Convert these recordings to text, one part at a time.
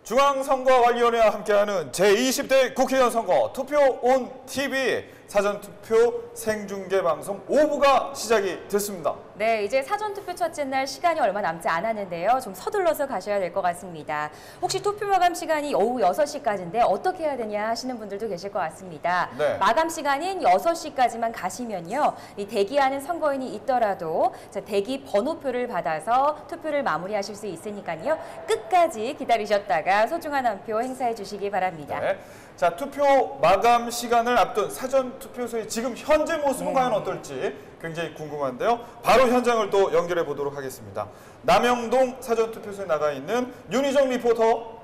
중앙선거관리위원회와 함께하는 제20대 국회의원 선거 투표 온 TV 사전투표 생중계 방송 5부가 시작이 됐습니다. 네, 이제 사전투표 첫째 날 시간이 얼마 남지 않았는데요. 좀 서둘러서 가셔야 될 것 같습니다. 혹시 투표 마감 시간이 오후 6시까지인데 어떻게 해야 되냐 하시는 분들도 계실 것 같습니다. 네. 마감 시간인 6시까지만 가시면요. 이 대기하는 선거인이 있더라도 대기 번호표를 받아서 투표를 마무리하실 수 있으니까요. 끝까지 기다리셨다가 소중한 한 표 행사해 주시기 바랍니다. 네. 자, 투표 마감 시간을 앞둔 사전투표소의 지금 현재 모습은 과연 어떨지 굉장히 궁금한데요. 바로 현장을 또 연결해 보도록 하겠습니다. 남영동 사전투표소에 나가 있는 윤희정 리포터.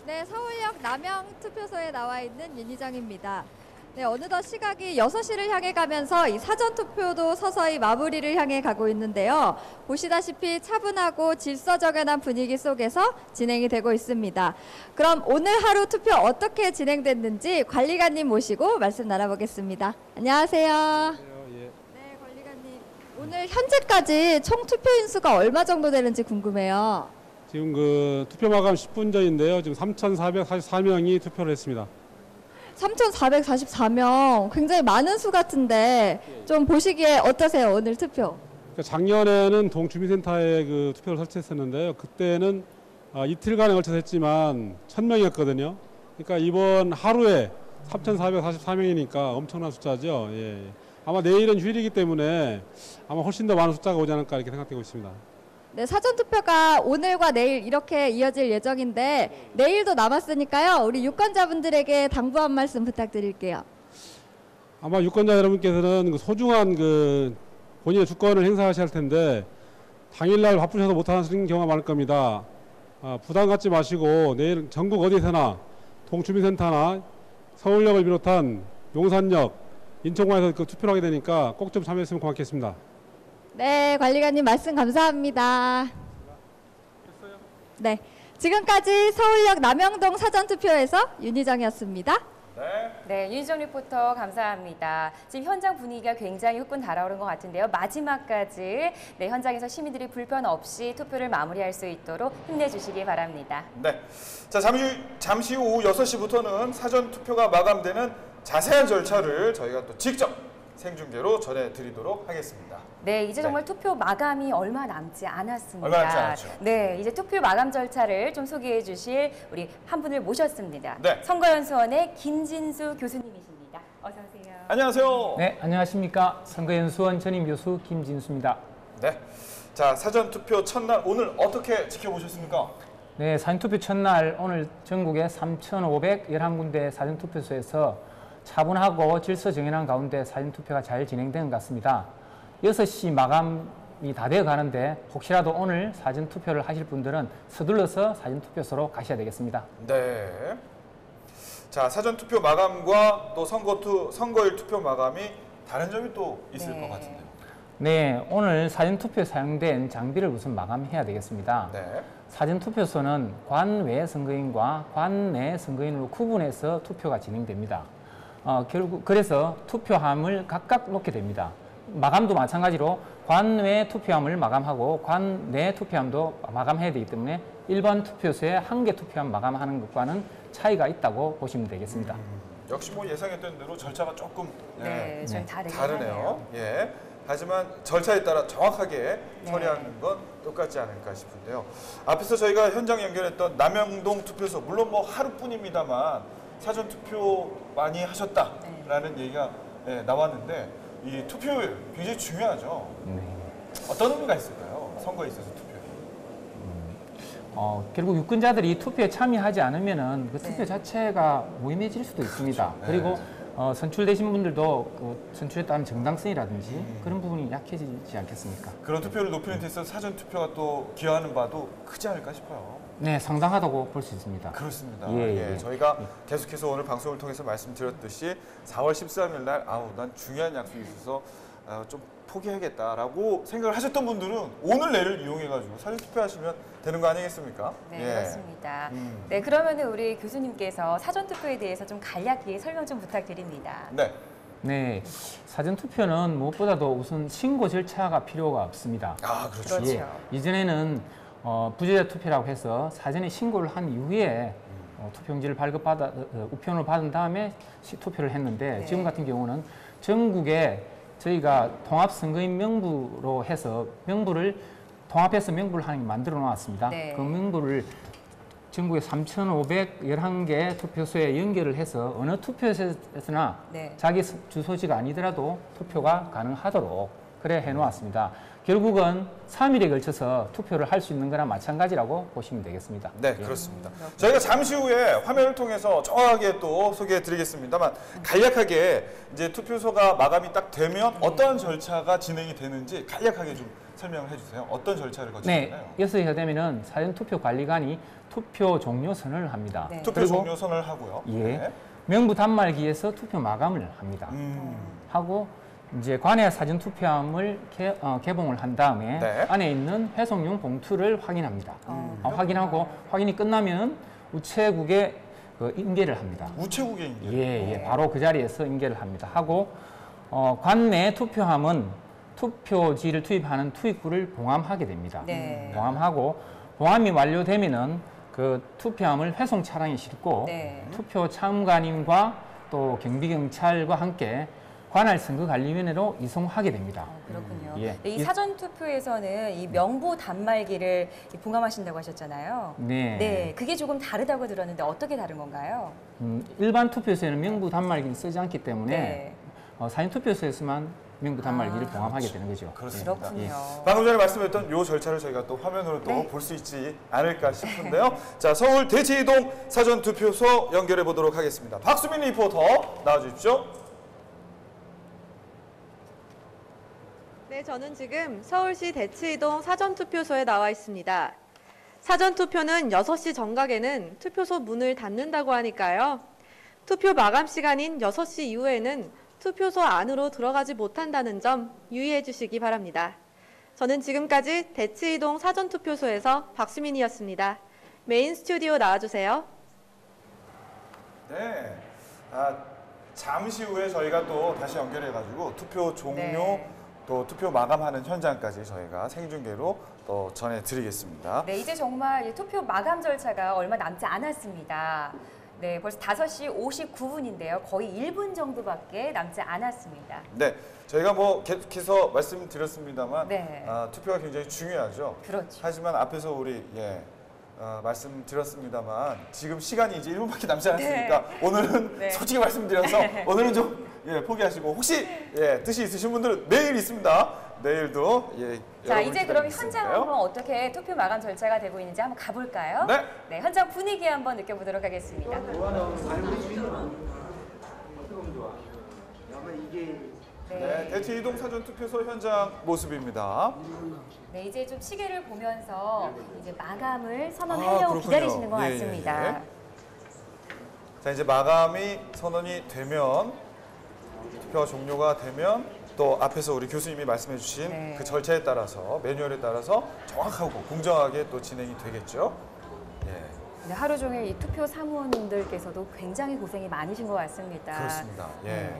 네, 서울역 남영투표소에 나와 있는 윤희정입니다. 네, 어느덧 시각이 6시를 향해 가면서 이 사전투표도 서서히 마무리를 향해 가고 있는데요. 보시다시피 차분하고 질서정연한 분위기 속에서 진행이 되고 있습니다. 그럼 오늘 하루 투표 어떻게 진행됐는지 관리관님 모시고 말씀 나눠보겠습니다. 안녕하세요. 네, 관리관님. 오늘 현재까지 총 투표인 수가 얼마 정도 되는지 궁금해요. 지금 그 투표 마감 10분 전인데요. 지금 3,444명이 투표를 했습니다. 3,444명, 굉장히 많은 수 같은데 좀 보시기에 어떠세요, 오늘 투표? 그러니까 작년에는 동주민센터에 그 투표를 설치했었는데요. 그때는 이틀간에 걸쳐서 했지만 1,000명이었거든요. 그러니까 이번 하루에 3,444명이니까 엄청난 숫자죠. 예. 아마 내일은 휴일이기 때문에 아마 훨씬 더 많은 숫자가 오지 않을까 이렇게 생각되고 있습니다. 네, 사전투표가 오늘과 내일 이렇게 이어질 예정인데 내일도 남았으니까요. 우리 유권자분들에게 당부 한 말씀 부탁드릴게요. 아마 유권자 여러분께서는 그 소중한 그 본인의 주권을 행사하셔야 할 텐데 당일날 바쁘셔서 못하시는 경우가 많을 겁니다. 부담 갖지 마시고 내일 전국 어디서나 동주민센터나 서울역을 비롯한 용산역, 인천공항에서 그 투표를 하게 되니까 꼭 좀 참여했으면 고맙겠습니다. 네, 관리관님 말씀 감사합니다. 네, 지금까지 서울역 남영동 사전투표에서 윤희정이었습니다. 네, 윤희정 리포터 감사합니다. 지금 현장 분위기가 굉장히 후끈 달아오른 것 같은데요. 마지막까지 현장에서 시민들이 불편 없이 투표를 마무리할 수 있도록 힘내주시기 바랍니다. 네. 자, 잠시 후 오후 6시부터는 사전투표가 마감되는 자세한 절차를 저희가 또 직접 생중계로 전해드리도록 하겠습니다. 네, 이제 정말 투표 마감이 얼마 남지 않았습니다. 얼마 남지 않았죠. 네, 이제 투표 마감 절차를 좀 소개해 주실 우리 한 분을 모셨습니다. 네. 선거연수원의 김진수 교수님이십니다. 어서 오세요. 안녕하세요. 네, 안녕하십니까. 선거연수원 전임 교수 김진수입니다. 네. 자, 사전투표 첫날 오늘 어떻게 지켜보셨습니까? 네, 사전투표 첫날 오늘 전국의 3,511군데 사전투표소에서 차분하고 질서정연한 가운데 사전투표가 잘 진행된 것 같습니다. 6시 마감이 다 되어 가는데 혹시라도 오늘 사전투표를 하실 분들은 서둘러서 사전투표소로 가셔야 되겠습니다. 네. 자, 사전투표 마감과 또 선거일 투표 마감이 다른 점이 또 있을 것 같은데요. 네, 오늘 사전투표에 사용된 장비를 우선 마감해야 되겠습니다. 네. 사전투표소는 관외 선거인과 관내 선거인으로 구분해서 투표가 진행됩니다. 결국 그래서 투표함을 각각 놓게 됩니다. 마감도 마찬가지로 관외 투표함을 마감하고 관내 투표함도 마감해야 되기 때문에 일반 투표소에 한 개 투표함 마감하는 것과는 차이가 있다고 보시면 되겠습니다. 역시 뭐 예상했던 대로 절차가 조금 좀 다르긴 다르네요. 하네요. 예. 하지만 절차에 따라 정확하게 처리하는 건 똑같지 않을까 싶은데요. 앞에서 저희가 현장 연결했던 남영동 투표소, 물론 뭐 하루뿐입니다만 사전투표 많이 하셨다라는 얘기가 나왔는데 이 투표율 굉장히 중요하죠. 네. 어떤 의미가 있을까요? 선거에 있어서 투표율. 결국 유권자들이 투표에 참여하지 않으면은 그 투표 자체가 무의미해질 수도 있습니다. 그렇죠. 그리고 선출되신 분들도 그 선출에 따른 정당성이라든지 그런 부분이 약해지지 않겠습니까? 그런 투표를 높이는 데 있어서 사전투표가 또 기여하는 바도 크지 않을까 싶어요. 네, 상당하다고 볼 수 있습니다. 그렇습니다. 예. 저희가 계속해서 오늘 방송을 통해서 말씀드렸듯이 4월 13일 날 난 중요한 약속이 있어서 좀 포기하겠다라고 생각을 하셨던 분들은 오늘 내일 이용해가지고 사전투표하시면 되는 거 아니겠습니까? 네, 그렇습니다. 네, 그러면 우리 교수님께서 사전투표에 대해서 좀 간략히 설명 좀 부탁드립니다. 네. 네, 사전 투표는 무엇보다도 우선 신고 절차가 필요가 없습니다. 아, 그렇죠. 그렇죠. 예, 이전에는 부재자 투표라고 해서 사전에 신고를 한 이후에 투표용지를 우편을 받은 다음에 투표를 했는데 네. 지금 같은 경우는 전국에 저희가 통합선거인 명부로 해서 명부를 통합해서 명부를 하나 만들어 놓았습니다. 네. 그 명부를 전국에 3,511개 투표소에 연결을 해서 어느 투표소에서나 네. 자기 주소지가 아니더라도 투표가 가능하도록 그래 해놓았습니다. 결국은 3일에 걸쳐서 투표를 할 수 있는 거나 마찬가지라고 보시면 되겠습니다. 네, 그렇습니다. 저희가 잠시 후에 화면을 통해서 정확하게 또 소개해 드리겠습니다만 간략하게 이제 투표소가 마감이 딱 되면 어떤 절차가 진행이 되는지 간략하게 좀 설명을 해주세요. 어떤 절차를 거치나요? 네, 6시가 되면은 사전투표관리관이 투표 종료 선언을 합니다. 네. 투표 그리고 종료 선언을 하고요. 예, 네. 명부 단말기에서 투표 마감을 합니다. 하고 이제 관내 사전 투표함을 개봉을 한 다음에 네. 안에 있는 회송용 봉투를 확인합니다. 확인하고 확인이 끝나면 우체국에 인계를 합니다. 우체국에 있는 예, 바로 그 자리에서 인계를 합니다. 하고 관내 투표함은 투표지를 투입하는 투입구를 봉함하게 됩니다. 네. 봉함하고 봉함이 완료되면은 그 투표함을 회송 차량에 싣고 네. 투표 참관인과 또 경비경찰과 함께 관할 선거관리위원회로 이송하게 됩니다. 그렇군요. 예. 네, 이 사전 투표에서는 이 명부 단말기를 봉함하신다고 하셨잖아요. 네. 네, 그게 조금 다르다고 들었는데 어떻게 다른 건가요? 일반 투표소에는 명부 단말기를 쓰지 않기 때문에 네. 사전 투표소에서만 명부 단말기를 봉함하게 되는 거죠. 그렇습니다. 그렇군요. 방금 전에 말씀드렸던 이 절차를 저희가 또 화면으로 또 네. 볼 수 있지 않을까 싶은데요. 자, 서울 대치이동 사전투표소 연결해 보도록 하겠습니다. 박수민 리포터 나와주십시오. 네, 저는 지금 서울시 대치이동 사전투표소에 나와 있습니다. 사전투표는 6시 정각에는 투표소 문을 닫는다고 하니까요. 투표 마감 시간인 6시 이후에는 투표소 안으로 들어가지 못한다는 점 유의해 주시기 바랍니다. 저는 지금까지 대치이동 사전투표소에서 박수민이었습니다. 메인 스튜디오 나와주세요. 네. 잠시 후에 저희가 또 다시 연결해가지고 투표 종료 네. 또 투표 마감하는 현장까지 저희가 생중계로 또 전해드리겠습니다. 네, 이제 정말 이 투표 마감 절차가 얼마 남지 않았습니다. 네, 벌써 5시 59분인데요. 거의 1분 정도밖에 남지 않았습니다. 네, 저희가 뭐 계속해서 말씀드렸습니다만 네. 투표가 굉장히 중요하죠. 그렇죠. 하지만 앞에서 우리 말씀드렸습니다만 지금 시간이 이제 1분밖에 남지 않았으니까 오늘은 네. 솔직히 말씀드려서 오늘은 좀 포기하시고 혹시 뜻이 있으신 분들은 내일 있습니다. 내일도 자, 여러분 이제 그럼 기다리고 현장 있으니까요. 한번 어떻게 투표 마감 절차가 되고 있는지 한번 가볼까요? 네. 네, 현장 분위기 한번 느껴보도록 하겠습니다. 네, 대치이동 사전투표소 현장 모습입니다. 네, 이제 좀 시계를 보면서 이제 마감을 선언하려고 그렇군요. 기다리시는 것 예, 같습니다. 예. 자, 이제 마감이 선언이 되면 투표가 종료가 되면 또 앞에서 우리 교수님이 말씀해 주신 네. 그 절차에 따라서 매뉴얼에 따라서 정확하고 공정하게 또 진행이 되겠죠. 예. 네, 하루 종일 이 투표 사무원들께서도 굉장히 고생이 많으신 것 같습니다. 그렇습니다. 예. 네.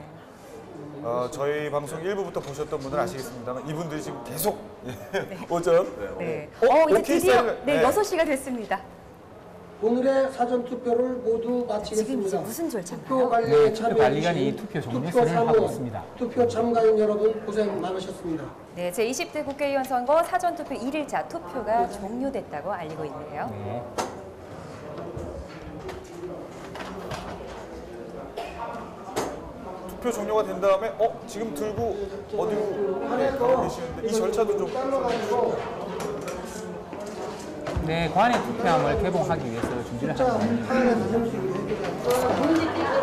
저희 방송 1부부터 보셨던 분들은 아시겠습니다만 이분들이 지금 계속 오전 네. 오케이 이제 드디어 스타일. 네, 네. 6시가 됐습니다. 오늘의 사전 투표를 모두 지금 마치겠습니다. 이제 무슨 절차인가요? 투표 관리에 네, 투표 관리관이 참여해주신 투표 종료 투표 선언을 하고 사무원, 있습니다. 투표 참가인 여러분 고생 많으셨습니다. 네, 제20대 국회의원 선거 사전투표 1일차 투표가 종료됐다고 알리고 있네요. 네. 투표 종료가 된 다음에 지금 들고 어디로 가고 계시는데 이 절차도 좀 설명해 주시죠. 네, 관내 투표함을 개봉하기 위해서 준비를 합니다.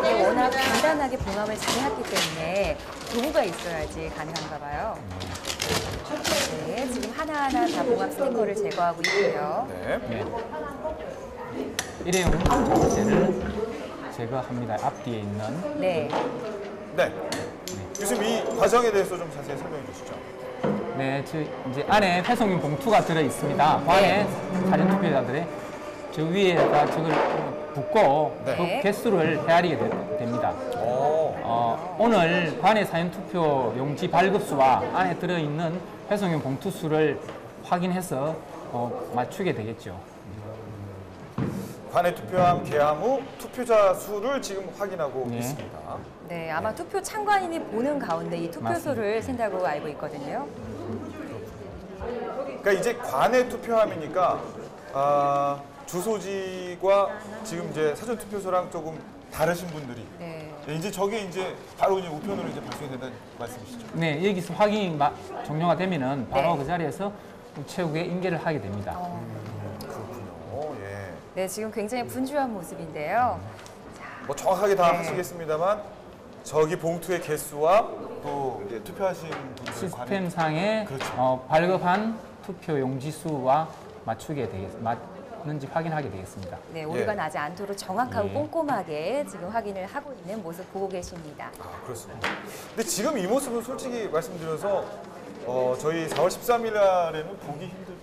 네, 워낙 간단하게 봉함을 잘 해왔기 때문에 도구가 있어야지 가능한가 봐요. 네, 지금 하나하나 다 봉함 스티커를 제거하고 있고요. 네. 네. 일회용 봉쇄를 제거합니다. 앞뒤에 있는. 네, 네. 교수님 이 과정에 대해서 좀 자세히 설명해 주시죠. 네, 이제 안에 회송용 봉투가 들어 있습니다. 관에 사전 투표자들의 저 위에다 저걸 붓고 네. 그 개수를 헤아리게 됩니다. 오늘 관내 사전투표 용지 발급수와 안에 들어있는 회송용 봉투수를 확인해서 맞추게 되겠죠. 관내 투표함 개함 후 투표자 수를 지금 확인하고 네. 있습니다. 네, 아마 투표 참관인이 보는 가운데 이 투표소를 센다고 알고 있거든요. 그러니까 이제 관내 투표함이니까 주소지가 지금 이제 사전 투표소랑 조금 다르신 분들이 네. 이제 저게 이제 바로 이제 우편으로 이제 발송이 된다는 말씀이시죠? 네, 여기서 확인이 종료가 되면은 바로 네. 그 자리에서 우체국에 인계를 하게 됩니다. 그렇군요. 예. 네, 지금 굉장히 분주한 모습인데요. 뭐 정확하게 다 네. 하시겠습니다만 저기 봉투의 개수와 또 이제 투표하신 분들 시스템상에 그렇죠. 발급한 투표 용지 수와 맞는지 확인하게 되겠습니다. 네, 오류가 예. 나지 않도록 정확하고 예. 꼼꼼하게 지금 확인을 하고 있는 모습 보고 계십니다. 그렇습니다. 근데 지금 이 모습은 솔직히 말씀드려서 저희 4월 13일 날에는 보기 힘들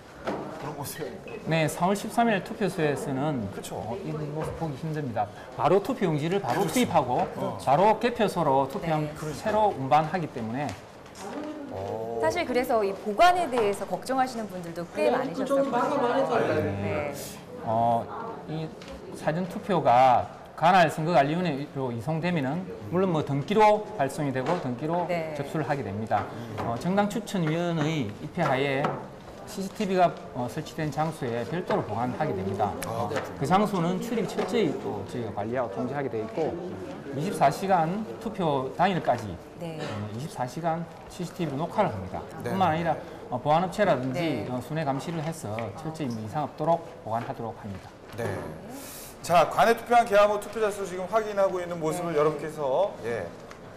그런 모습이에요. 네, 4월 13일 투표소에서는 그렇죠. 이 모습 보기 힘듭니다. 바로 투표 용지를 바로 투입하고 바로 개표소로 투표함 네. 새로 운반하기 때문에 사실 그래서 이 보관에 대해서 걱정하시는 분들도 꽤 많으셨었거든요. 네. 이 사전 투표가 관할 선거관리위원회로 이송되면은 물론 뭐 등기로 발송이 되고 등기로 네. 접수를 하게 됩니다. 정당 추천위원의 입회하에 CCTV가 설치된 장소에 별도로 보관하게 됩니다. 그 장소는 출입 철저히 또 저희가 관리하고 통제하게 되어 있고 24시간 투표 당일까지 네. 24시간 CCTV로 녹화를 합니다. 네. 뿐만 아니라 보안업체라든지 네. 순회 감시를 해서 철저히 이상 없도록 보관하도록 합니다. 네. 자, 관내 투표한 개함 후 투표자 수 지금 확인하고 있는 모습을 네. 여러분께서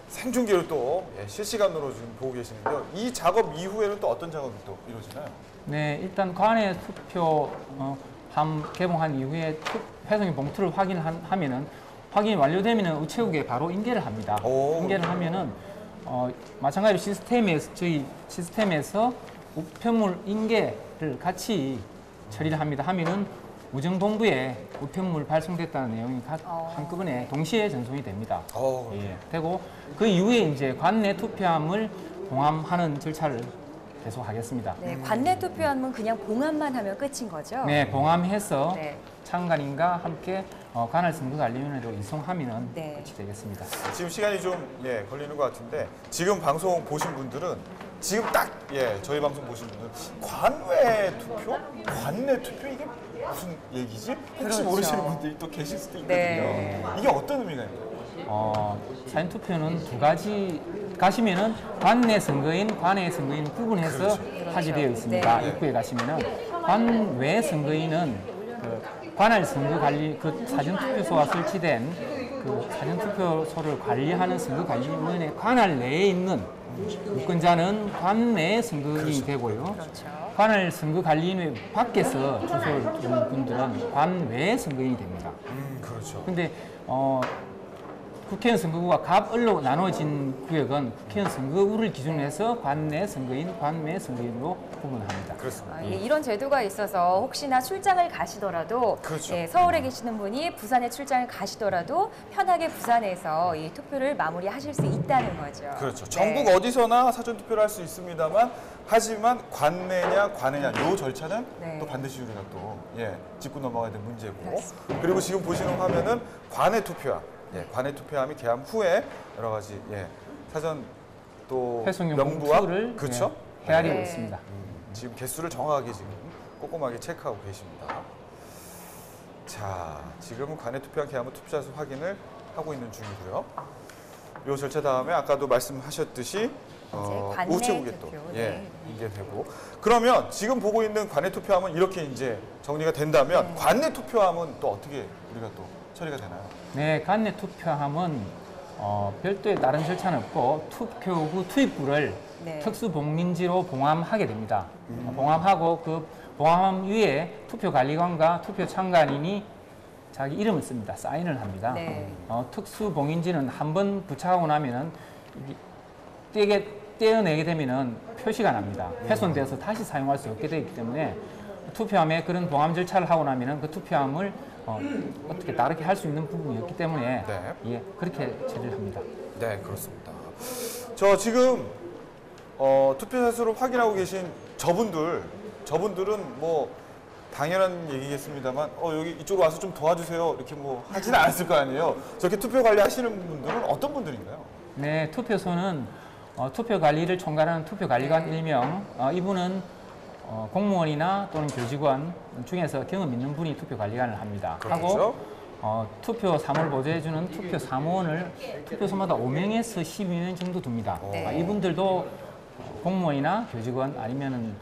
생중계로 또 실시간으로 지금 보고 계시는데요. 이 작업 이후에는 또 어떤 작업이 또 이루어지나요? 네, 일단 관내 투표 개봉한 이후에 회송의 봉투를 확인하면은 확인이 완료되면은 우체국에 바로 인계를 합니다. 오. 인계를 하면은 마찬가지로 저희 시스템에서 우편물 인계를 같이 처리를 합니다. 하면은 우정본부에 우편물 발송됐다는 내용이 한꺼번에 동시에 전송이 됩니다. 예, 되고 그 이후에 이제 관내 투표함을 봉함하는 절차를 계속하겠습니다. 네, 관내 투표함은 그냥 봉함만 하면 끝인 거죠? 네, 봉함해서 네. 참관인과 함께 관할 선거관리위원회로 이송하면 네. 끝이 되겠습니다. 지금 시간이 좀 걸리는 것 같은데 지금 방송 보신 분들은 지금 딱 저희 방송 보신 분들은 관외 투표? 관내 투표 이게 무슨 얘기지? 혹시 그렇죠. 모르시는 분들이 또 계실 수도 있거든요. 네. 이게 어떤 의미가 있나요? 사전투표는 두 가지 가시면은 관내 선거인, 관외 선거인 구분해서 하게 되어 있습니다. 네. 입구에 가시면은 관외 선거인은 그 관할 선거관리 그 사전투표소가 설치된 그 사전투표소를 관리하는 선거관리위원회 관할 내에 있는 유권자는 관내 선거인이 되고요. 그렇죠. 관할 선거관리위원회 밖에서 투표를 두는 분들은 관외 선거인이 됩니다. 그렇죠. 근데 국회의원 선거구가 갑을로 나눠진 구역은 국회의원 선거구를 기준으로 해서 관내 선거인, 관외 선거인으로 구분합니다. 그렇습니다. 이런 제도가 있어서 혹시나 출장을 가시더라도 그렇죠. 서울에 계시는 분이 부산에 출장을 가시더라도 편하게 부산에서 이 투표를 마무리하실 수 있다는 거죠. 그렇죠. 네. 전국 어디서나 사전 투표를 할 수 있습니다만 하지만 관내냐 관외냐 이 절차는 네. 또 반드시 우리가 또 짚고 넘어가야 될 문제고 그렇습니다. 그리고 지금 보시는 화면은 관내 투표함 관내 투표함이 개함 후에 여러 가지 사전 또 회송용 명부와 봉투를 그렇죠. 헤아리고 네. 있습니다. 지금 개수를 정확하게 지금 꼼꼼하게 체크하고 계십니다. 자, 지금은 관내 투표한 개함 후 투표자 수 확인을 하고 있는 중이고요. 이 절차 다음에 아까도 말씀하셨듯이 관내 우체국에 투표, 또 네. 인계되고 그러면 지금 보고 있는 관내 투표함은 이렇게 이제 정리가 된다면 관내 투표함은 또 어떻게 우리가 또 처리가 되나요? 네, 관내 투표함은 별도의 다른 절차는 없고 투표구 투입구를 네. 특수봉민지로 봉함하게 됩니다. 봉함하고 그 봉함 위에 투표관리관과 투표참관인이 자기 이름을 씁니다. 사인을 합니다. 네. 특수봉인지는 한 번 부착하고 나면은 떼어내게 되면은 표시가 납니다. 훼손돼서 다시 사용할 수 없게 되기 때문에 투표함에 그런 봉함 절차를 하고 나면은 그 투표함을 어떻게 다르게 할 수 있는 부분이 없기 때문에 네. 그렇게 처리를 합니다. 네, 그렇습니다. 저 지금 투표 사수를 확인하고 계신 저분들은 뭐 당연한 얘기겠습니다만 여기 이쪽으로 와서 좀 도와주세요 이렇게 뭐 하지는 않았을 거 아니에요. 저렇게 투표 관리하시는 분들은 어떤 분들인가요? 네, 투표소는 투표 관리를 총괄하는 투표관리관 일명, 이분은 공무원이나 또는 교직원 중에서 경험 있는 분이 투표관리관을 합니다. 그렇죠. 하고 투표 사무를 보조해주는 투표 사무원을 투표소마다 5명에서 12명 정도 둡니다. 네. 이분들도 공무원이나 교직원 아니면은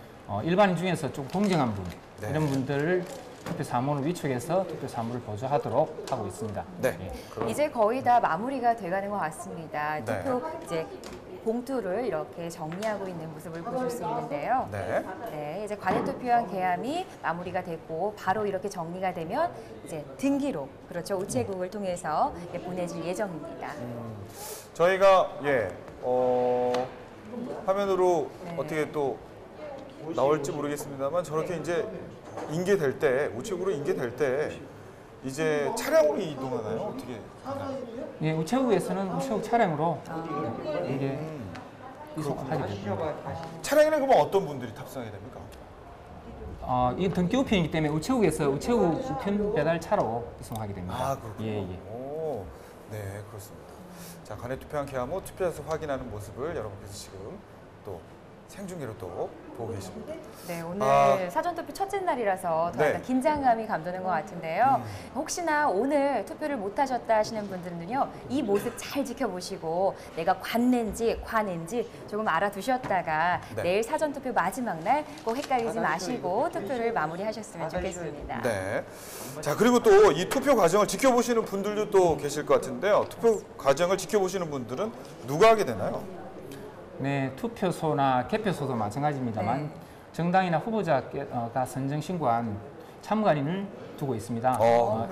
일반인 중에서 좀 공정한 분, 네. 이런 분들을 투표 사무원을 위촉해서 투표 사무를 보조하도록 하고 있습니다. 네. 예. 이제 거의 다 마무리가 돼가는 것 같습니다. 네. 투표 이제 봉투를 이렇게 정리하고 있는 모습을 보실 수 있는데요. 네. 네, 이제 관외투표한 개함이 마무리가 됐고 바로 이렇게 정리가 되면 이제 등기로 그렇죠 우체국을 통해서 보내질 예정입니다. 저희가 화면으로 네. 어떻게 또 나올지 모르겠습니다만 저렇게 이제 인계될 때 우체국으로 인계될 때 이제 차량으로 이동하나요? 어떻게 하나요? 예, 우체국에서는 우체국 차량으로 이게 이송하게 됩니다. 차량에는 그러면 어떤 분들이 탑승하게 됩니까? 이 등기 우편이기 때문에 우체국에서 우체국 우편 배달 차로 이송하게 됩니다. 아, 그렇군요. 예, 예. 오, 네, 그렇습니다. 자, 관외 투표한 개함 후 투표에서 확인하는 모습을 여러분께서 지금 또 생중계로 또 보고 계십니다. 네, 오늘 사전투표 첫째 날이라서 더 네. 약간 긴장감이 감도는 것 같은데요. 혹시나 오늘 투표를 못하셨다 하시는 분들은요, 이 모습 잘 지켜보시고 내가 관내인지 관인지 조금 알아두셨다가 네. 내일 사전투표 마지막 날 꼭 헷갈리지 마시고 투표를 마무리하셨으면 좋겠습니다. 네. 자, 그리고 또 이 투표 과정을 지켜보시는 분들도 또 계실 것 같은데요. 투표 과정을 지켜보시는 분들은 누가 하게 되나요? 네, 투표소나 개표소도 마찬가지입니다만 네. 정당이나 후보자가 선정 신고한 참관인을 두고 있습니다.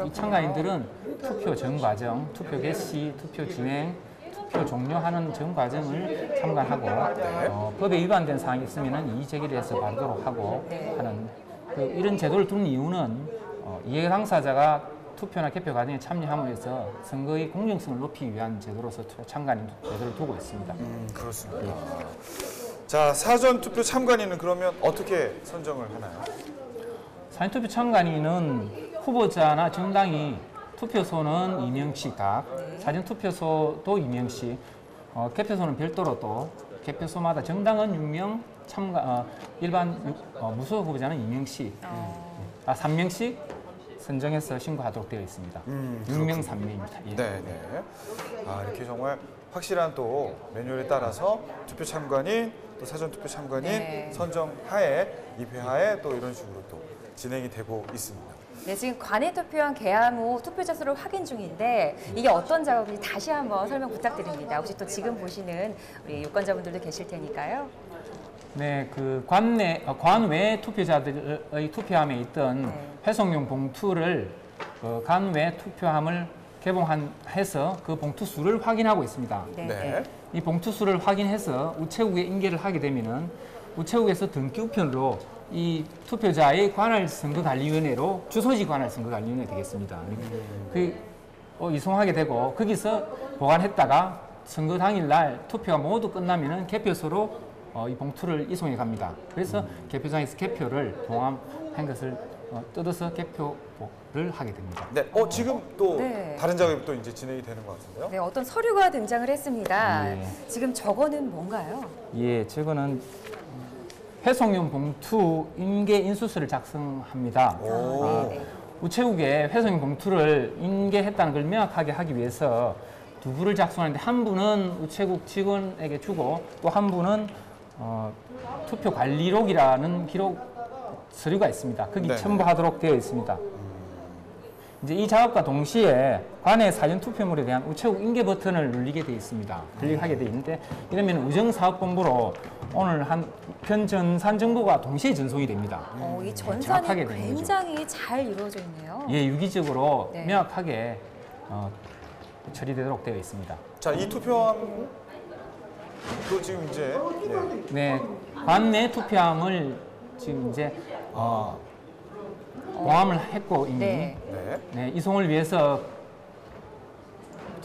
이 참관인들은 투표 전 과정, 투표 개시, 투표 진행, 투표 종료하는 전 과정을 참관하고 법에 위반된 사항이 있으면 이의 제기를 해서 바르도록 하고 하는 이런 제도를 두는 이유는 이해 당사자가 투표나 개표 과정에 참여함으로써 선거의 공정성을 높이기 위한 제도로서 참관인 제도를 두고 있습니다. 그렇습니다. 자, 사전 투표 참관인은 그러면 어떻게 선정을 하나요? 사전투표 참관인은 후보자나 정당이 투표소는 2명씩 각, 사전투표소도 2명씩, 개표소는 별도로 또 개표소마다 정당은 6명, 일반 무소속 후보자는 2명씩, 3명씩 선정해서 신고하도록 되어 있습니다. 6명 3명입니다. 예. 네, 네. 아, 이렇게 정말 확실한 또 매뉴얼에 따라서 투표 참관인, 또 사전 투표 참관인 네. 선정하에 입회하에 또 이런 식으로 또 진행이 되고 있습니다. 네, 지금 관외 투표한 개함 후 투표자 수를 확인 중인데 이게 어떤 작업인지 다시 한번 설명 부탁드립니다. 혹시 또 지금 보시는 우리 유권자분들도 계실 테니까요. 네, 그 관외 투표자들의 투표함에 있던 회송용 봉투를 관외 투표함을 개봉해서 그 봉투 수를 확인하고 있습니다. 네. 네. 이 봉투 수를 확인해서 우체국에 인계를 하게 되면은 우체국에서 등기 우편으로 이 투표자의 관할선거관리위원회로 주소지 관할선거관리위원회 되겠습니다. 그 이송하게 되고 거기서 보관했다가 선거 당일날 투표가 모두 끝나면은 개표소로 이 봉투를 이송해 갑니다. 그래서 개표장에서 개표를 동함한 것을 뜯어서 개표를 하게 됩니다. 네. 지금 또 네. 다른 작업이 또 이제 진행이 되는 것 같은데요. 네, 어떤 서류가 등장을 했습니다. 예. 지금 저거는 뭔가요? 예, 저거는 회송용 봉투 인계 인수서를 작성합니다. 오. 네. 우체국에 회송용 봉투를 인계했다는 걸 명확하게 하기 위해서 두 부를 작성하는데 한 분은 우체국 직원에게 주고 또 한 분은 투표 관리록이라는 기록 서류가 있습니다. 거기 네네. 첨부하도록 되어 있습니다. 이제 이 작업과 동시에 관외 사전 투표물에 대한 우체국 인계 버튼을 누르게 되어 있습니다. 클릭하게 되어 있는데 이러면 우정사업본부로 오늘 한 편 전산 정보가 동시에 전송이 됩니다. 이 전산이 정확하게 되는 거죠. 굉장히 잘 이루어져 있네요. 예, 유기적으로 네. 명확하게 처리되도록 되어 있습니다. 자, 이 투표함도 지금 이제 네, 관내 투표함을 지금 이제 동함을 했고 이미 네. 네. 네, 이송을 위해서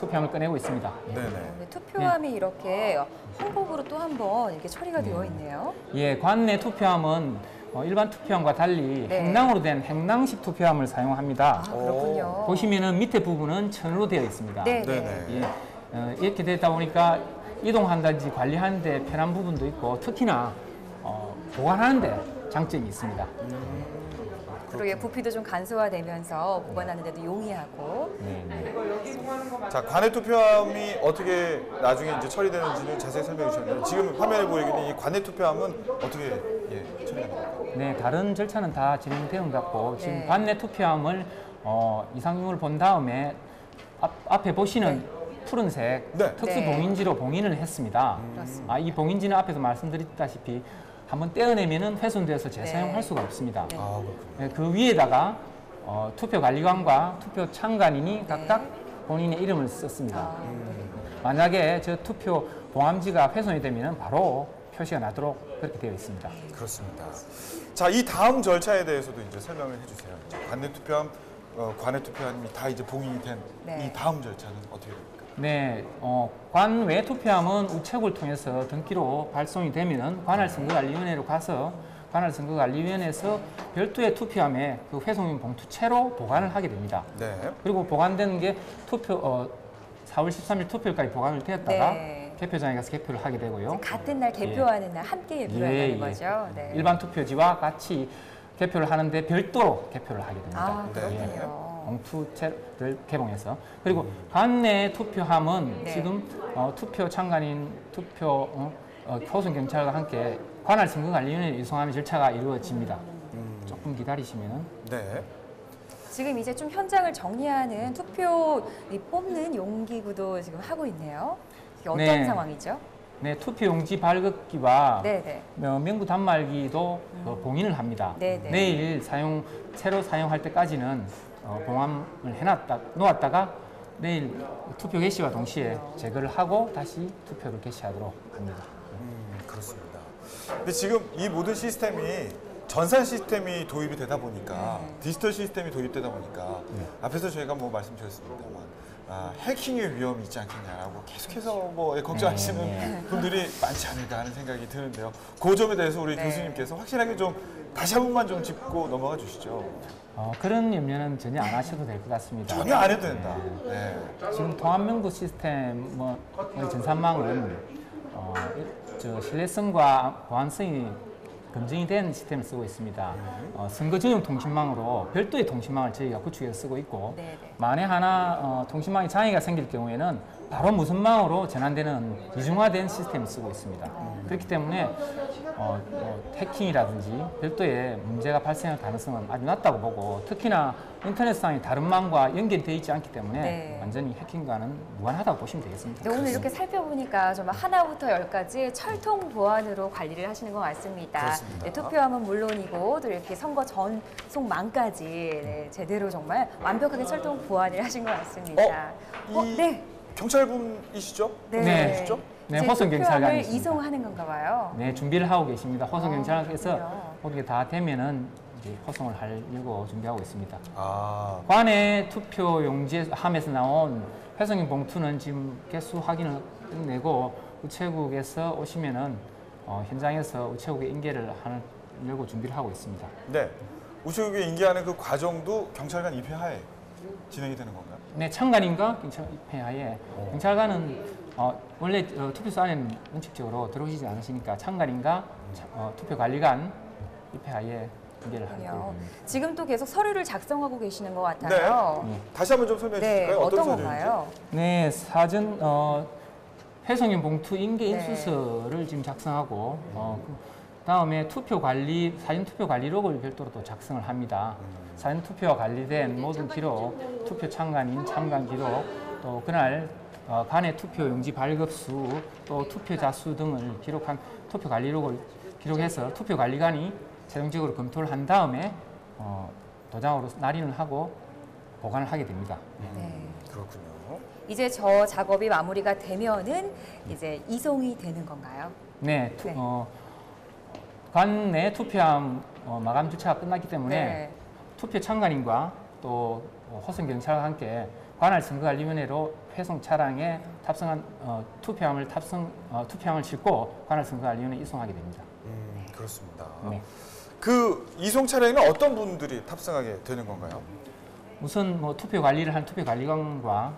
투표함을 꺼내고 있습니다. 네네. 네, 투표함이 이렇게 한국으로 또 한 번 이렇게 처리가 되어 있네요. 예, 관내 투표함은 일반 투표함과 달리 네. 행랑으로 된 행랑식 투표함을 사용합니다. 아, 그렇군요. 보시면은 밑에 부분은 천으로 되어 있습니다. 네, 네네. 네. 예, 이렇게 되다 보니까 이동한다든지 관리하는데 편한 부분도 있고 특히나 보관하는데 장점이 있습니다. 그러게 부피도 좀 간소화되면서 보관하는데도 용이하고. 네, 네. 자, 관내 투표함이 어떻게 나중에 이제 처리되는지는 자세히 설명해 주셨는데 지금 화면에 보이는 이 관내 투표함은 어떻게 처리가 됩니까? 네, 다른 절차는 다 진행되는 것 같고 지금 네. 관내 투표함을 이상용을 본 다음에 앞에 보시는 푸른색 네. 특수 네. 봉인지로 봉인을 했습니다. 그렇습니다. 이 봉인지는 앞에서 말씀드렸다시피 한번 떼어내면은 훼손돼서 재사용할 네. 수가 없습니다. 네. 아, 그렇군요. 네, 그 위에다가 투표관리관과 투표참관인이 각각 본인의 이름을 썼습니다. 만약에 저 투표 봉함지가 훼손이 되면 바로 표시가 나도록 그렇게 되어 있습니다. 그렇습니다. 자, 이 다음 절차에 대해서도 이제 설명을 해주세요. 이제 관내 투표함, 관내 투표함이 다 이제 봉인이 된 이 네. 다음 절차는 어떻게 됩니까? 네, 관외 투표함은 우체국을 통해서 등기로 발송이 되면은 관할선거관리위원회로 가서 관할선거관리위원회에서 별도의 투표함에 그 회송인 봉투채로 보관을 하게 됩니다. 네. 그리고 보관되는 게 4월 13일 투표일까지 보관을 되었다가 네. 개표장에 가서 개표를 하게 되고요. 같은 날 개표하는 날 함께 개표를 한다는 거죠. 네. 일반 투표지와 같이 개표를 하는데 별도로 개표를 하게 됩니다. 아, 그렇군요. 봉투채를 개봉해서 그리고 관내 투표함은 네. 지금 투표 참관인, 호송 경찰과 함께 관할 선거관리위원회에 이송하는 절차가 이루어집니다. 조금 기다리시면은 네. 지금 이제 좀 현장을 정리하는 투표 뽑는 용기구도 지금 하고 있네요. 이게 어떤 네. 상황이죠? 네, 투표용지 발급기와 네네. 명부 단말기도 봉인을 합니다. 네네. 내일 새로 사용할 때까지는 봉함을 놓았다가 내일 투표 개시와 동시에 제거를 하고 다시 투표를 개시하도록 합니다. 그렇습니다. 근데 지금 이 모든 시스템이 전산 시스템이 도입이 되다 보니까 디지털 시스템이 도입되다 보니까 앞에서 저희가 뭐 말씀드렸습니다만 해킹의 위험이 있지 않겠냐라고 계속해서 뭐 걱정하시는 네. 분들이 많지 않을까 하는 생각이 드는데요. 그 점에 대해서 우리 네. 교수님께서 확실하게 좀 다시 한 번만 좀 짚고 넘어가 주시죠. 그런 염려는 전혀 안 하셔도 될 것 같습니다. 전혀 안 해도 된다. 네. 지금 통합명부 시스템 전산망은 신뢰성과 보안성이 검증이 된 시스템을 쓰고 있습니다. 선거 전용 통신망으로 별도의 통신망을 저희가 구축해서 쓰고 있고 네네. 만에 하나 통신망에 장애가 생길 경우에는 바로 무선망으로 전환되는 이중화된 시스템을 쓰고 있습니다. 그렇기 때문에 해킹이라든지 별도의 문제가 발생할 가능성은 아주 낮다고 보고 특히나 인터넷상의 다른 망과 연결되어 있지 않기 때문에 네. 완전히 해킹과는 무관하다고 보시면 되겠습니다. 네, 오늘 이렇게 살펴보니까 정말 하나부터 열까지 철통 보안으로 관리를 하시는 것 같습니다. 그렇습니다. 네, 투표함은 물론이고 또 이렇게 선거 전송망까지 네, 제대로 정말 완벽하게 철통 보안을 하신 것 같습니다. 이 경찰분이시죠? 네. 시죠? 네, 이제 호송 투표함을 경찰관이십니다. 이송하는 건가 봐요. 네, 준비를 하고 계십니다. 호송 경찰관께서 그렇군요. 거기에 다 되면은 이제 호송을 하려고 준비하고 있습니다. 아, 관내 투표 용지함에서 나온 회성인 봉투는 지금 개수 확인을 끝내고 우체국에서 오시면은 현장에서 우체국에 인계를 하려고 준비를 하고 있습니다. 네. 우체국에 인계하는 그 과정도 경찰관 입회하에 진행이 되는 건가요? 네, 참관인과 경찰 입회하에 경찰관은 원래 투표소 안에는 원칙적으로 들어오시지 않으시니까 참관인과 투표관리관 입회하에 인계를 하고 그렇군요. 있습니다. 지금 또 계속 서류를 작성하고 계시는 것 같아요. 다시 한번 좀 설명해 네, 주실까요? 어떤 서류인지? 건가요? 네, 사전 회성인 봉투 인계 네. 인수서를 지금 작성하고 그다음에 사전 투표 관리록을 별도로 또 작성을 합니다. 사전 투표와 관리된 모든 기록, 투표 참관인 참관 기록, 또 그날 관내 투표 용지 발급수, 또 투표자 수 등을 기록한 투표 관리록을 기록해서 투표 관리관이 최종적으로 검토를 한 다음에 도장으로 날인을 하고 보관을 하게 됩니다. 네. 그렇군요. 이제 저 작업이 마무리가 되면은 이제 이송이 되는 건가요? 네, 네. 관내 투표함 마감 절차가 끝났기 때문에 네. 투표 참관인과 또 호성 경찰과 함께 관할 선거관리위원회로 회송 차량에 탑승한 투표함을 싣고 관할 선거관리위원회에 이송하게 됩니다. 그렇습니다. 네. 그 이송 차량에는 어떤 분들이 탑승하게 되는 건가요? 우선 뭐 투표 관리를 한 투표관리관과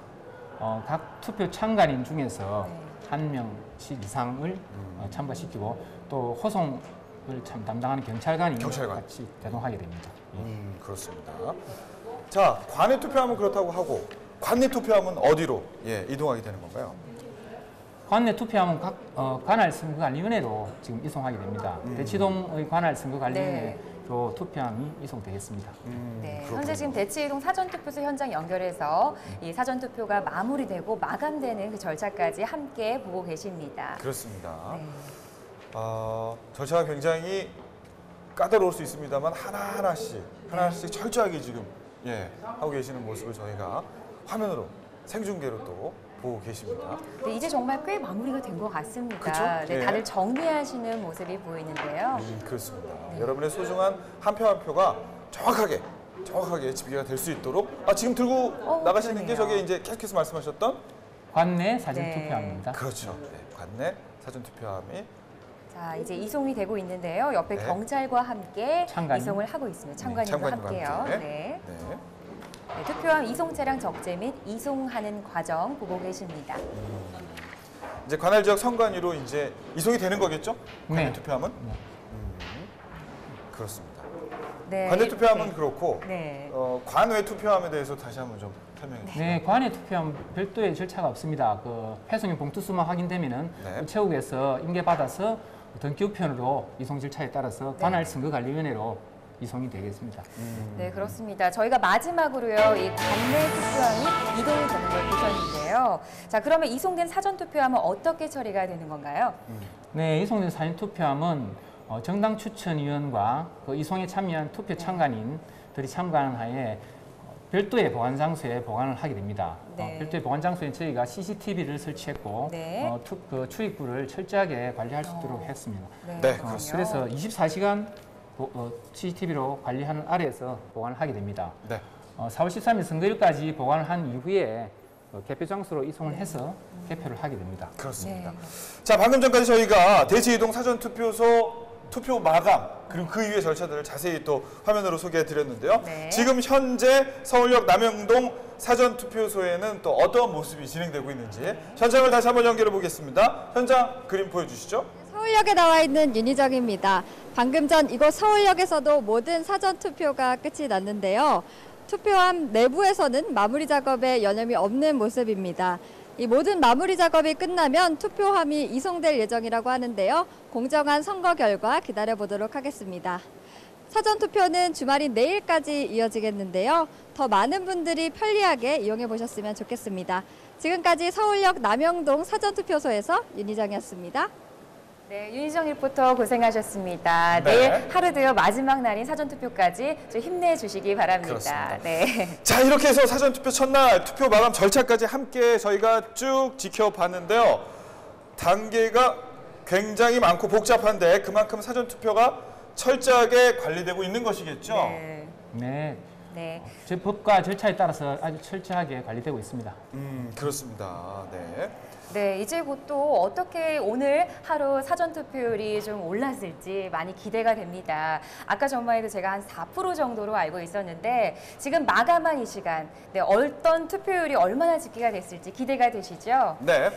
각 투표 참관인 중에서 한 명씩 이상을 참가시키고 또 호송을 담당하는 경찰관이 같이 대동하게 됩니다. 그렇습니다. 자, 관내 투표함은 그렇다고 하고 관내 투표함은 어디로 이동하게 되는 건가요? 관내 투표함은 각 관할 선거관리위원회로 지금 이송하게 됩니다. 대치동의 관할 선거관리위원회로 투표함이 이송되겠습니다. 네, 현재 지금 대치동 사전투표소 현장 연결해서 이 사전투표가 마무리되고 마감되는 그 절차까지 함께 보고 계십니다. 그렇습니다. 네. 절차가 굉장히 까다로울 수 있습니다만 하나하나씩 철저하게 지금 하고 계시는 모습을 저희가 화면으로 생중계로 또 보고 계십니다. 네, 이제 정말 꽤 마무리가 된 것 같습니다. 그쵸? 네, 예. 다들 정리하시는 모습이 보이는데요. 그렇습니다. 여러분의 소중한 한 표 한 표가 정확하게 집계가 될 수 있도록 지금 들고 나가시는 게 그러네요. 저게 이제 계속해서 말씀하셨던 관내 사전투표함입니다. 그렇죠. 네, 관내 사전 투표함이 자, 이제 이송이 되고 있는데요. 옆에 네. 경찰과 함께 참관인. 이송을 하고 있습니다. 참관인과 참관인과 함께요. 함께. 네. 네. 네, 투표함 이송 차량 적재 및 이송하는 과정 보고 계십니다. 이제 관할 지역 선관위로 이제 이송이 되는 거겠죠? 관내 네. 투표함은? 네. 그렇습니다. 네. 관내 투표함은 네. 그렇고 네. 관외 투표함에 대해서 다시 한번 좀 설명해 주시죠. 네, 관내 투표함 별도의 절차가 없습니다. 그 회송용 봉투수만 확인되면은 네. 우체국에서 인계받아서 등기우편으로 이송 절차에 따라서 관할 선거관리위원회로 이송이 되겠습니다. 네, 그렇습니다. 저희가 마지막으로요, 이 관내 투표함이 이동이 되는 걸 보셨는데요. 자, 그러면 이송된 사전 투표함은 어떻게 처리가 되는 건가요? 네, 이송된 사전 투표함은 정당 추천위원과 그 이송에 참여한 투표 참관인들이 참관한 하에 별도의 보관 장소에 보관을 하게 됩니다. 네. 별도의 보관 장소에 저희가 CCTV를 설치했고 네. 그 출입구를 철저하게 관리할 수 있도록 했습니다. 네, 그렇군요. 그래서 24시간 CCTV로 관리하는 아래에서 보관을 하게 됩니다. 네. 4월 13일 선거일까지 보관을 한 이후에 개표 장소로 이송을 해서 개표를 하게 됩니다. 그렇습니다. 네. 자, 방금 전까지 저희가 대치이동 사전투표소 투표 마감 그리고 그 이후의 절차들을 자세히 또 화면으로 소개해 드렸는데요. 네. 지금 현재 서울역 남영동 사전투표소에는 또 어떤 모습이 진행되고 있는지 현장을 다시 한번 연결해 보겠습니다. 현장 그림 보여주시죠. 서울역에 나와 있는 윤희정입니다. 방금 전 이곳 서울역에서도 모든 사전투표가 끝이 났는데요. 투표함 내부에서는 마무리 작업에 여념이 없는 모습입니다. 이 모든 마무리 작업이 끝나면 투표함이 이송될 예정이라고 하는데요. 공정한 선거 결과 기다려보도록 하겠습니다. 사전투표는 주말인 내일까지 이어지겠는데요. 더 많은 분들이 편리하게 이용해 보셨으면 좋겠습니다. 지금까지 서울역 남영동 사전투표소에서 윤희정이었습니다. 네, 윤희정 리포터 고생하셨습니다. 네. 내일 하루도요 마지막 날인 사전투표까지 좀 힘내주시기 바랍니다. 그렇습니다. 네. 자, 이렇게 해서 사전투표 첫날 투표 마감 절차까지 함께 저희가 쭉 지켜봤는데요. 단계가 굉장히 많고 복잡한데 그만큼 사전투표가 철저하게 관리되고 있는 것이겠죠? 네. 네, 네. 제 법과 절차에 따라서 아주 철저하게 관리되고 있습니다. 그렇습니다. 네. 네, 이제 곧 또 어떻게 오늘 하루 사전투표율이 좀 올랐을지 많이 기대가 됩니다. 아까 전만 해도 제가 한 4% 정도로 알고 있었는데 지금 마감한 이 시간, 네, 어떤 투표율이 얼마나 집계가 됐을지 기대가 되시죠? 네.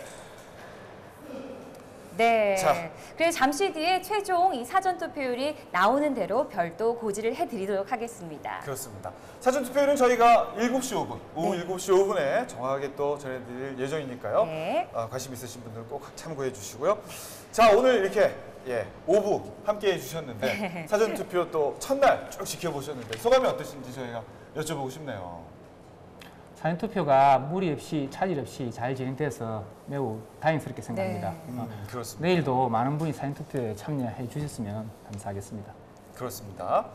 네. 자. 그래서 잠시 뒤에 최종 이 사전투표율이 나오는 대로 별도 고지를 해드리도록 하겠습니다. 그렇습니다. 사전투표율은 저희가 7시 5분, 오후 7시 5분에 정확하게 또 전해드릴 예정이니까요. 네. 관심 있으신 분들 꼭 참고해 주시고요. 자, 오늘 이렇게 오후 함께 해주셨는데 네. 사전투표 또 첫날 쭉 지켜보셨는데 소감이 어떠신지 저희가 여쭤보고 싶네요. 사전투표가 무리 없이 차질 없이 잘 진행돼서 매우 다행스럽게 생각합니다. 그렇습니다. 내일도 많은 분이 사전투표에 참여해 주셨으면 감사하겠습니다. 그렇습니다.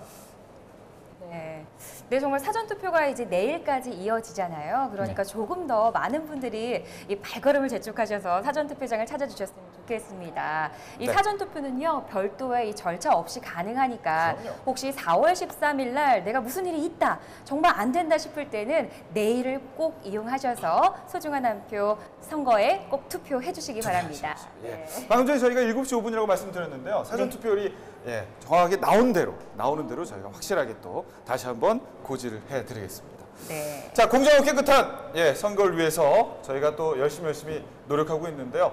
네. 네, 정말 사전투표가 이제 내일까지 이어지잖아요. 그러니까 네. 조금 더 많은 분들이 이 발걸음을 재촉하셔서 사전투표장을 찾아주셨으면 좋겠습니다. 좋겠습니다. 이 네. 사전투표는요, 별도의 이 절차 없이 가능하니까 그럼요. 혹시 4월 13일 날 내가 무슨 일이 있다, 정말 안 된다 싶을 때는 내일을 꼭 이용하셔서 소중한 한 표 선거에 꼭 투표해 주시기 바랍니다. 예. 네. 방금 전에 저희가 7시 5분이라고 말씀드렸는데요. 사전투표율이 정확하게 나오는 대로 저희가 확실하게 또 다시 한번 고지를 해드리겠습니다. 네. 자, 공정하고 깨끗한 선거를 위해서 저희가 또 열심히 노력하고 있는데요.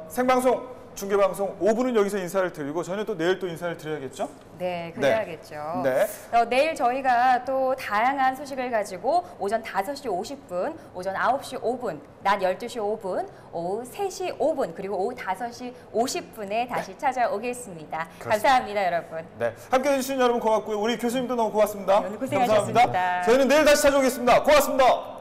생방송, 중계방송 5분은 여기서 인사를 드리고 저희는 또 내일 또 인사를 드려야겠죠? 네, 그래야겠죠. 네. 내일 저희가 또 다양한 소식을 가지고 오전 5시 50분, 오전 9시 5분, 낮 12시 5분, 오후 3시 5분, 그리고 오후 5시 50분에 다시 찾아오겠습니다. 감사합니다, 여러분. 네, 함께해 주신 여러분 고맙고요. 우리 교수님도 너무 고맙습니다. 오늘 고생하셨습니다. 감사합니다. 저희는 내일 다시 찾아오겠습니다. 고맙습니다.